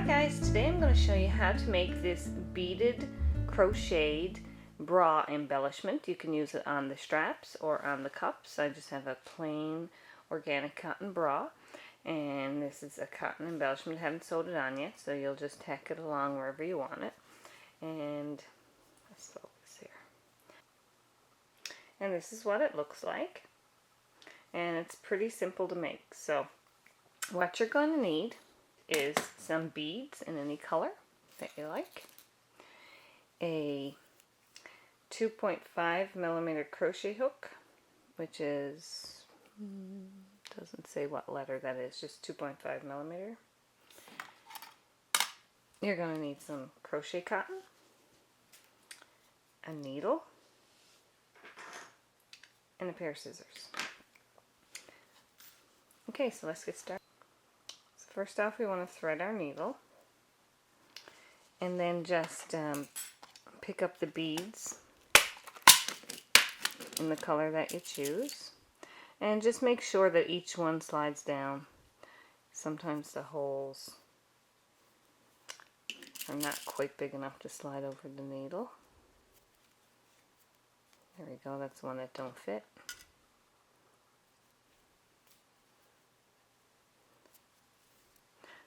guys, today I'm going to show you how to make this beaded crocheted bra embellishment. You can use it on the straps or on the cups. I just have a plain organic cotton bra, and this is a cotton embellishment. I haven't sewed it on yet, so you'll just tack it along wherever you want it. And let's focus here. And this is what it looks like, and it's pretty simple to make. So what you're going to need is some beads in any color that you like, a 2.5 millimeter crochet hook, which is, doesn't say what letter that is, just 2.5 millimeter. You're going to need some crochet cotton, a needle, and a pair of scissors. Okay, so let's get started. First off, we want to thread our needle, and then just pick up the beads in the color that you choose, and just make sure that each one slides down. Sometimes the holes are not quite big enough to slide over the needle. There we go, that's the one that don't fit.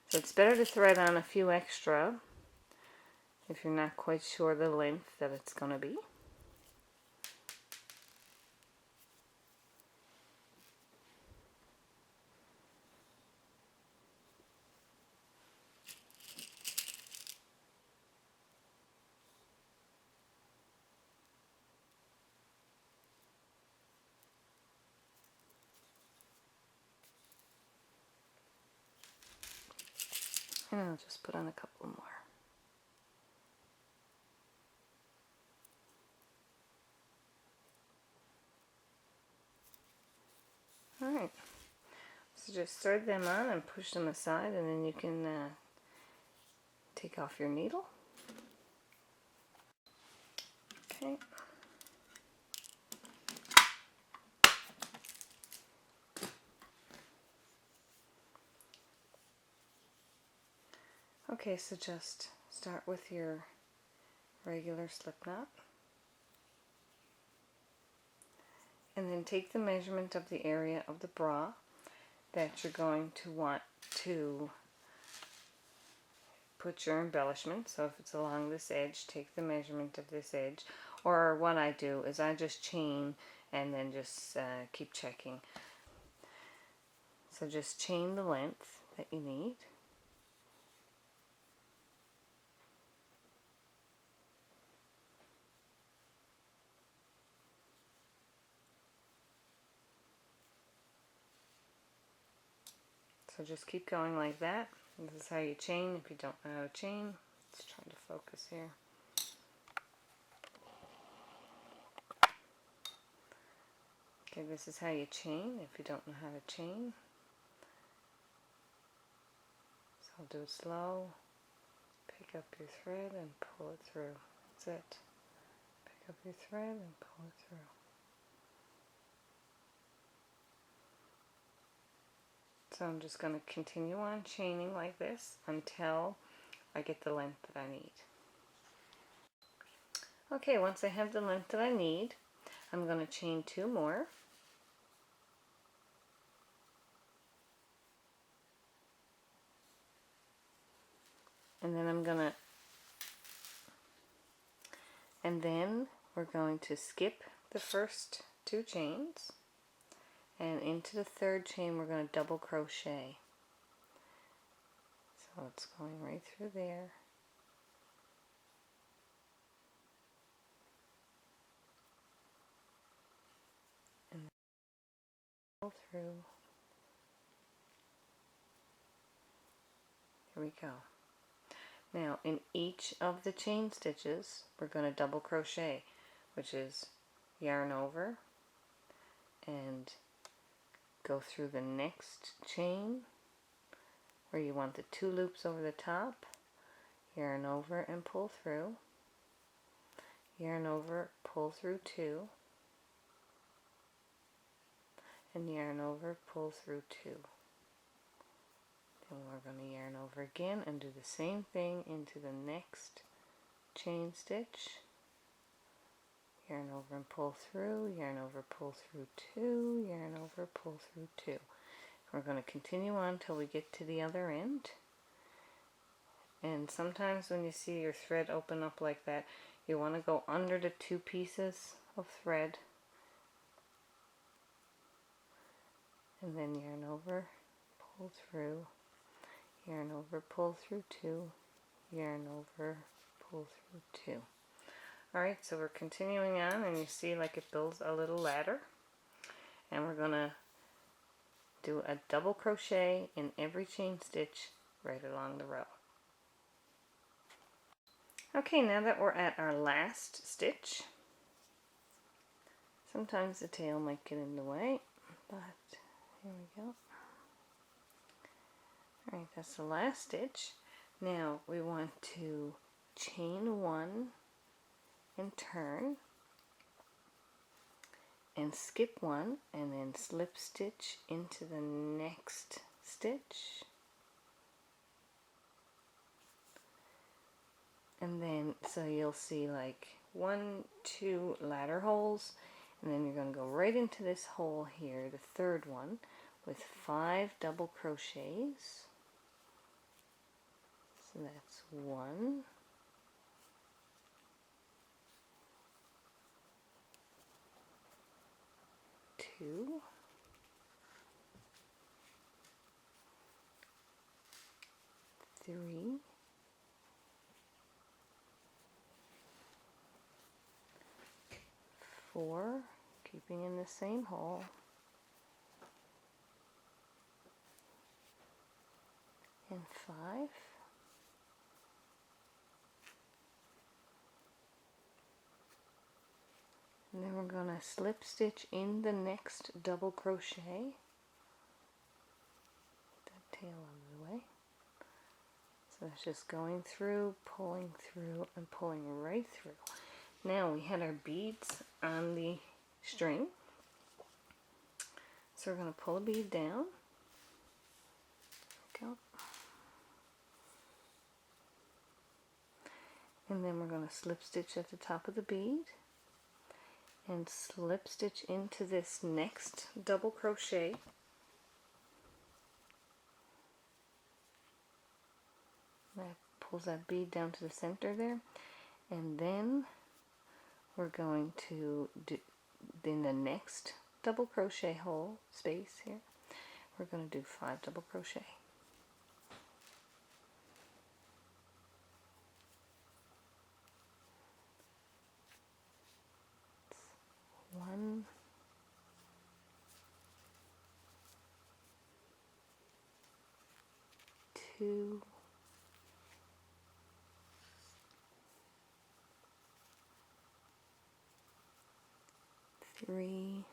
So it's better to thread on a few extra if you're not quite sure the length that it's going to be. And I'll just put on a couple more. Alright, so just thread them on and push them aside, and then you can take off your needle. Okay. Okay, so just start with your regular slip knot, and then take the measurement of the area of the bra that you're going to want to put your embellishment. So if it's along this edge, take the measurement of this edge, or what I do is I just chain and then just keep checking. So just chain the length that you need. So just keep going like that. This is how you chain if you don't know how to chain. Let's try to focus here. Okay, this is how you chain if you don't know how to chain. So I'll do it slow. Pick up your thread and pull it through. That's it. Pick up your thread and pull it through. So I'm just going to continue on chaining like this until I get the length that I need. Okay, once I have the length that I need, I'm going to chain 2 more. And then we're going to skip the first 2 chains. And into the 3rd chain we're going to double crochet. So it's going right through there. And then pull through. Here we go. Now in each of the chain stitches we're going to double crochet, which is yarn over and go through the next chain where you want the 2 loops over the top, yarn over and pull through, yarn over, pull through 2, and yarn over, pull through 2. And we're going to yarn over again and do the same thing into the next chain stitch. Yarn over and pull through, yarn over, pull through 2, yarn over, pull through 2. We're going to continue on till we get to the other end. And sometimes when you see your thread open up like that, you want to go under the 2 pieces of thread and then yarn over, pull through, yarn over, pull through 2, yarn over, pull through 2. Alright, so we're continuing on, and you see like it builds a little ladder, and we're going to do a double crochet in every chain stitch right along the row. Okay, now that we're at our last stitch, sometimes the tail might get in the way, but here we go. Alright, that's the last stitch. Now we want to chain 1 and turn and skip 1 and then slip stitch into the next stitch. And then, so you'll see like 1, 2 ladder holes, and then you're going to go right into this hole here, the third one, with 5 double crochets. So that's 1, 2, 3, 4, keeping in the same hole, and 5, and then we're going to slip stitch in the next double crochet. That tail out of the way. So it's just going through, and pulling right through. Now we had our beads on the string, so we're going to pull a bead down. There we go. And then we're going to slip stitch at the top of the bead and slip stitch into this next double crochet. That pulls that bead down to the center there, and then we're going to do in the next double crochet hole space here, we're going to do 5 double crochet. It's 1, 2, 3,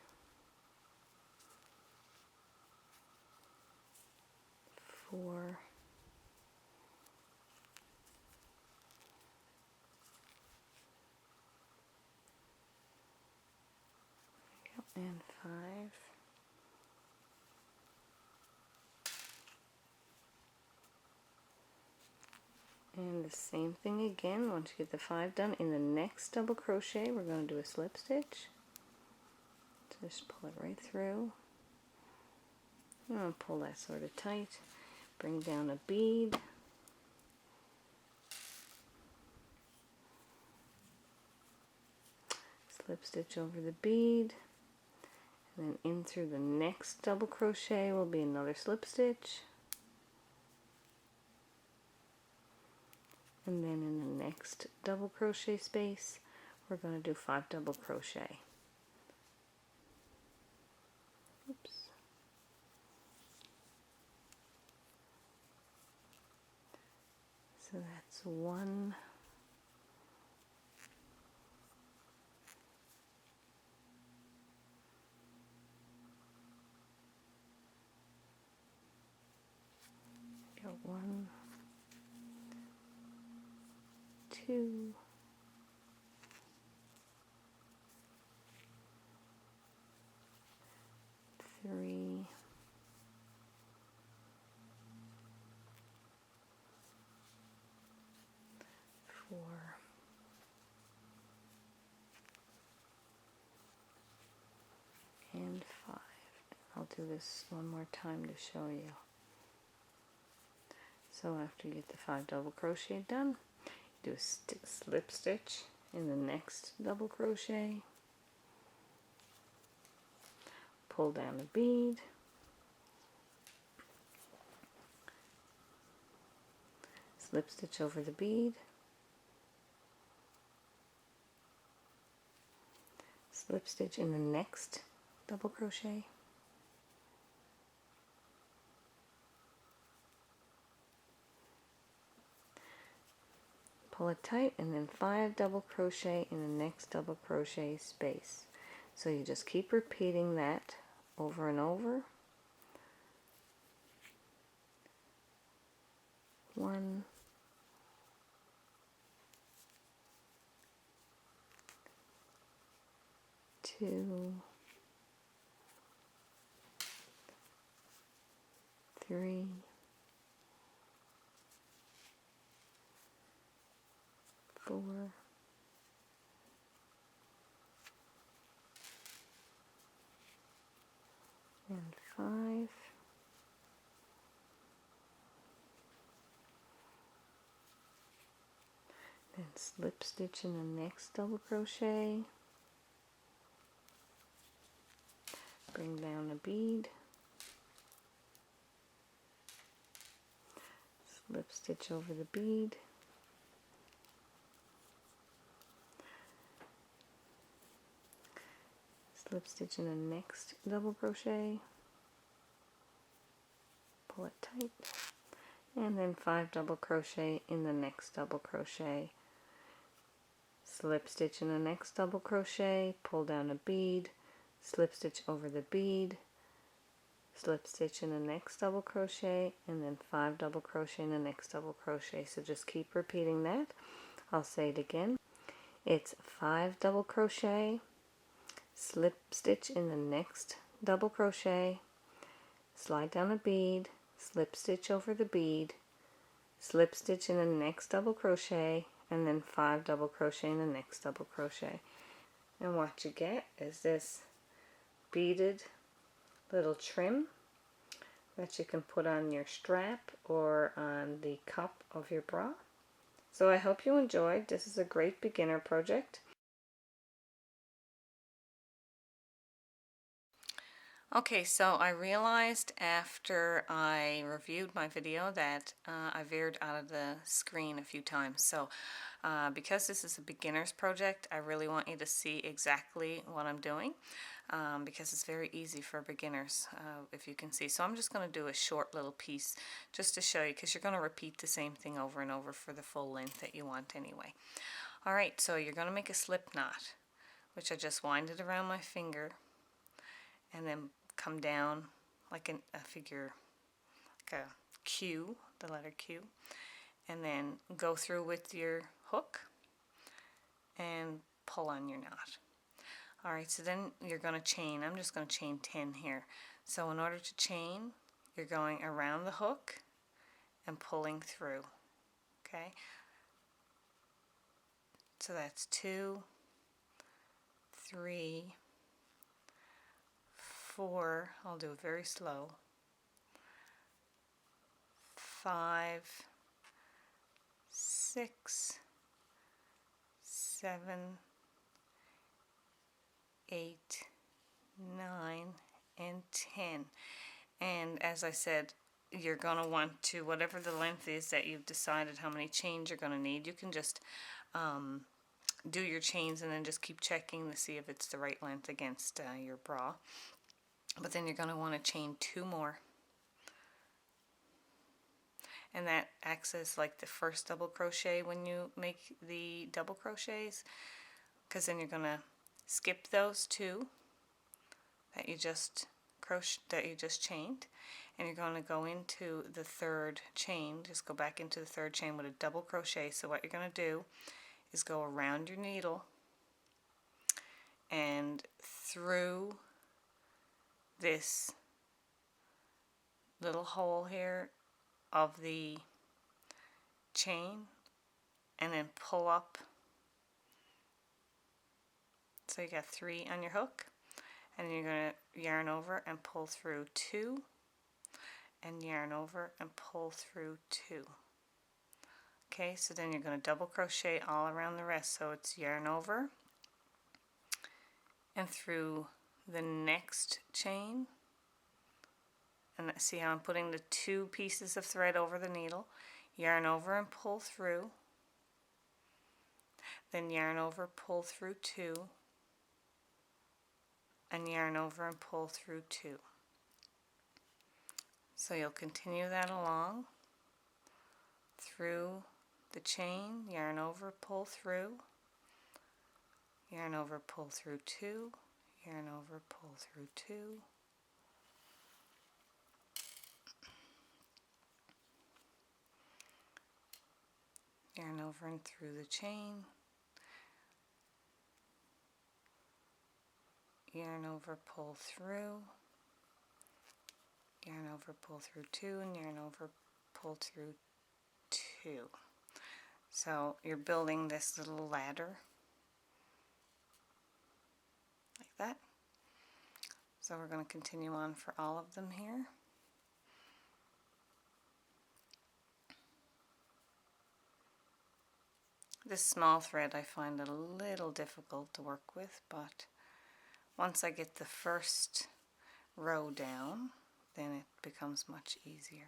4, and 5. And the same thing again. Once you get the 5 done, in the next double crochet we're going to do a slip stitch. Just pull it right through. And pull that sort of tight. Bring down a bead. Slip stitch over the bead. And then in through the next double crochet will be another slip stitch. And then in the next double crochet space, we're going to do 5 double crochet. Oops. So that's 1, 1, 2, 3, 4, and 5. I'll do this one more time to show you. So after you get the 5 double crochet done, do a slip stitch in the next double crochet, pull down the bead, slip stitch over the bead, slip stitch in the next double crochet, pull it tight, and then 5 double crochet in the next double crochet space. So you just keep repeating that over and over. 1, 2, 3, 4, and 5. Then slip stitch in the next double crochet, bring down the bead, slip stitch over the bead, slip stitch in the next double crochet, pull it tight, and then 5 double crochet in the next double crochet, slip stitch in the next double crochet, pull down a bead, slip stitch over the bead, slip stitch in the next double crochet, and then 5 double crochet in the next double crochet. So just keep repeating that. I'll say it again. It's 5 double crochet, slip stitch in the next double crochet, slide down a bead, slip stitch over the bead, slip stitch in the next double crochet, and then 5 double crochet in the next double crochet. And what you get is this beaded little trim that you can put on your strap or on the cup of your bra. So I hope you enjoyed. This is a great beginner project. Okay, so I realized after I reviewed my video that I veered out of the screen a few times. So because this is a beginner's project, I really want you to see exactly what I'm doing because it's very easy for beginners, if you can see. So I'm just going to do a short little piece just to show you, because you're going to repeat the same thing over and over for the full length that you want anyway. Alright, so you're going to make a slip knot, which I just winded around my finger, and then come down like a figure, like a Q, the letter Q, and then go through with your hook and pull on your knot. Alright, so then you're going to chain. I'm just going to chain 10 here. So in order to chain, you're going around the hook and pulling through. Okay, so that's 2, 3, 4, I'll do it very slow, 5, 6, 7, 8, 9, and 10. And as I said, you're going to want to, whatever the length is that you've decided how many chains you're going to need, you can just do your chains and then just keep checking to see if it's the right length against your bra. But then you're going to want to chain 2 more. And that acts as like the first double crochet when you make the double crochets, because then you're going to skip those 2 that you just chained, and you're going to go into the 3rd chain. Just go back into the 3rd chain with a double crochet. So what you're going to do is go around your needle and through this little hole here of the chain, and then pull up. So you got 3 on your hook, and you're going to yarn over and pull through 2, and yarn over and pull through 2. Okay, so then you're going to double crochet all around the rest. So it's yarn over and through the next chain, and see how I'm putting the 2 pieces of thread over the needle, yarn over and pull through, then yarn over, pull through 2, and yarn over and pull through 2. So you'll continue that along through the chain, yarn over, pull through, yarn over, pull through 2, yarn over, pull through 2, yarn over and through the chain, yarn over, pull through, yarn over, pull through 2, and yarn over, pull through 2. So you're building this little ladder like that. So we're going to continue on for all of them here. This small thread I find a little difficult to work with, but once I get the first row down, then it becomes much easier.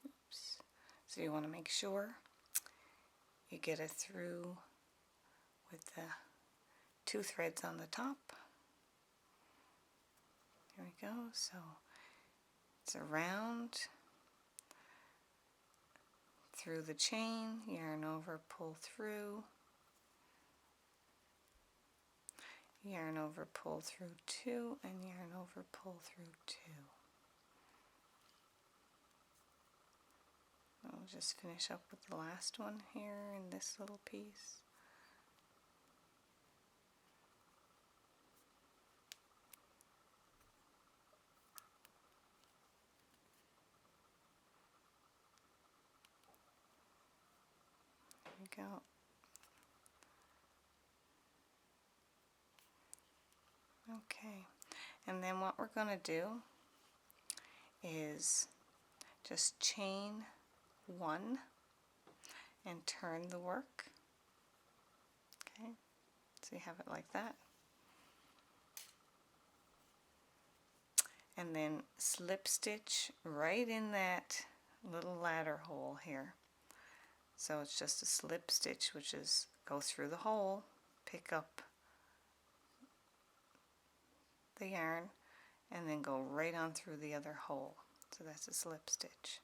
Oops. So you want to make sure you get it through with the 2 threads on the top. Here we go. So it's around through the chain, yarn over, pull through, yarn over, pull through 2, and yarn over, pull through 2. I'll just finish up with the last one here in this little piece. There we go. Okay, and then what we're going to do is just chain 1 and turn the work. Okay, so you have it like that. And then slip stitch right in that little ladder hole here. So it's just a slip stitch, which is go through the hole, pick up the yarn, and then go right on through the other hole. So that's a slip stitch.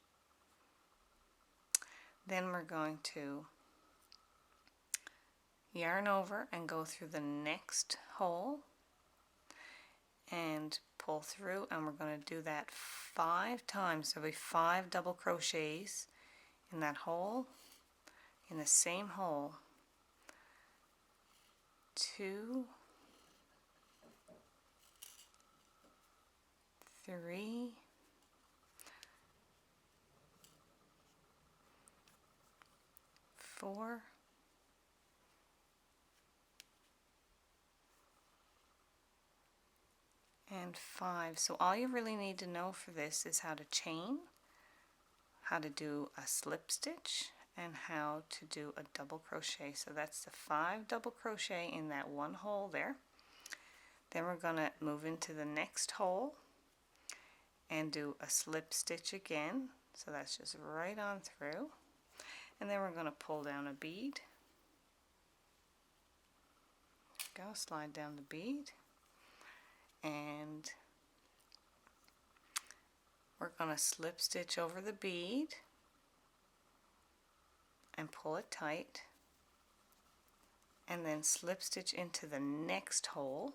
Then we're going to yarn over and go through the next hole and pull through, and we're going to do that 5 times. There'll be 5 double crochets in that hole, in the same hole. 2, 3, 4, and 5. So all you really need to know for this is how to chain, how to do a slip stitch, and how to do a double crochet. So that's the 5 double crochet in that one hole there. Then we're going to move into the next hole and do a slip stitch again. So that's just right on through. And then we're going to pull down a bead. Go, slide down the bead. And we're going to slip stitch over the bead and pull it tight, and then slip stitch into the next hole.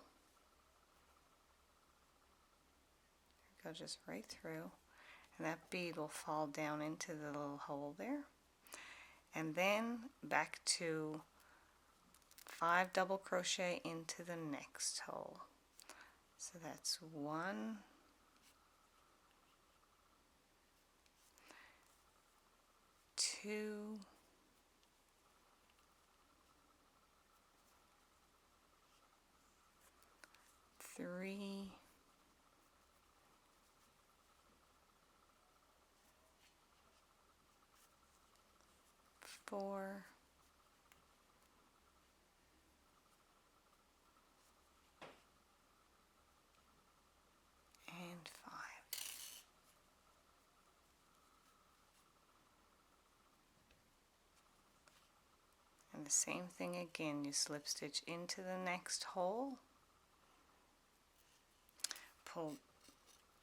Go just right through, and that bead will fall down into the little hole there. And then back to 5 double crochet into the next hole. So that's 1, 2, 3, 4, and 5. And the same thing again, you slip stitch into the next hole, pull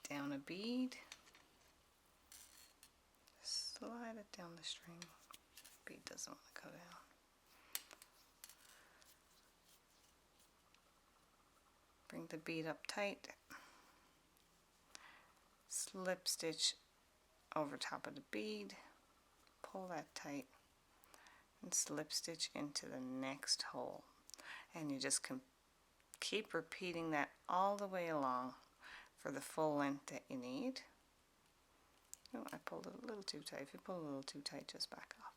down a bead, slide it down the string. Bead doesn't want to go down. Bring the bead up tight, slip stitch over top of the bead, pull that tight, and slip stitch into the next hole. And you just can keep repeating that all the way along for the full length that you need. Oh, I pulled it a little too tight. If you pull a little too tight, just back off.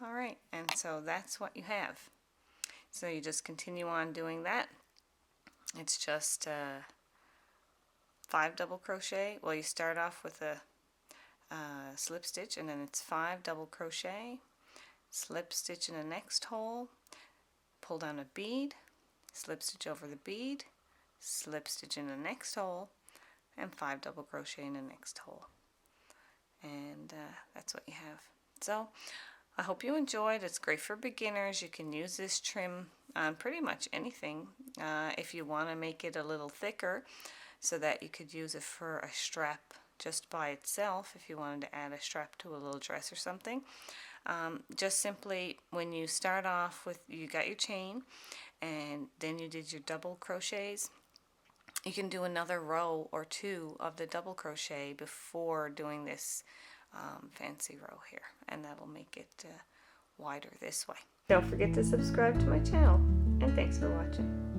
Alright, and so that's what you have. So you just continue on doing that. It's just 5 double crochet. Well, you start off with a slip stitch, and then it's 5 double crochet, slip stitch in the next hole, pull down a bead, slip stitch over the bead, slip stitch in the next hole, and 5 double crochet in the next hole. And that's what you have. So I hope you enjoyed. It's great for beginners. You can use this trim on pretty much anything. If you want to make it a little thicker so that you could use it for a strap just by itself, if you wanted to add a strap to a little dress or something. Just simply, when you start off with, you got your chain and then you did your double crochets, you can do another row or 2 of the double crochet before doing this fancy row here, and that'll make it wider this way. Don't forget to subscribe to my channel, and thanks for watching.